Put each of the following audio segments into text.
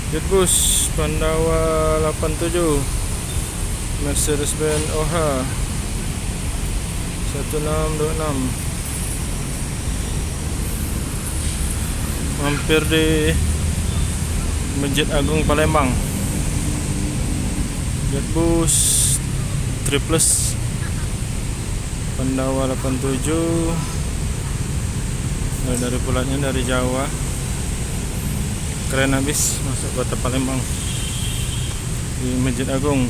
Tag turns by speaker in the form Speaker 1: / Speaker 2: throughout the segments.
Speaker 1: Jetbus Pandawa 87 Mercedes-Benz OH 1626 mampir di Masjid Agung Palembang. Jetbus Triplus Pandawa 87 dari pulatnya dari Jawa. Keren habis masuk kota Palembang di Masjid Agung.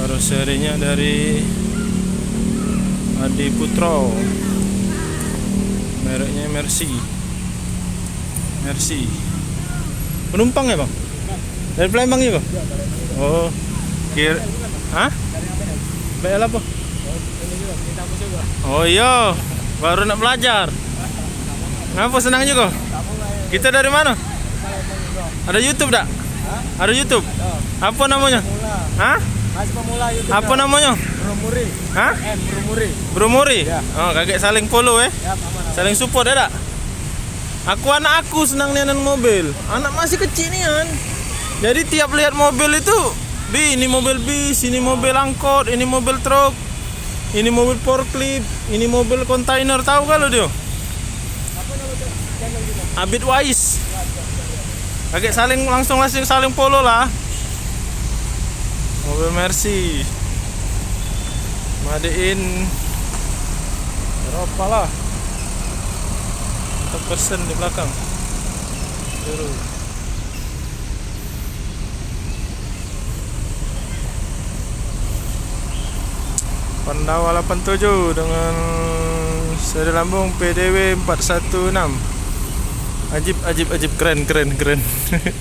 Speaker 1: Karoserinya dari Adi Putro, mereknya Mercy. Penumpang ya bang? Dari Palembang ya bang? Oh, hah? BL apa? Oh iya, baru nak belajar. Ngapa senang juga? Kita dari mana? Ada YouTube tak? Ada YouTube? Apa namanya? Hah?
Speaker 2: Masih pemula YouTube.
Speaker 1: Apa namanya?
Speaker 2: Bromuri.
Speaker 1: Hah?
Speaker 2: Bromuri.
Speaker 1: Bromuri?
Speaker 2: Ya.
Speaker 1: Oh, kakek saling follow
Speaker 2: Ya, aman.
Speaker 1: saling support ya tak? Anak aku senang nianan mobil. Anak masih kecil nian. Jadi tiap lihat mobil itu, ini mobil bis, ini mobil angkot, ini mobil truk, ini mobil forklift, ini mobil kontainer, tahu kalau dia? Abid Wais. Kakek langsung saling follow lah. Mobil Mercy. Made in Eropa lah. Untuk pesen di belakang. Biru. Pandawa 87 dengan seri lambung PDW 416. Ajib keren.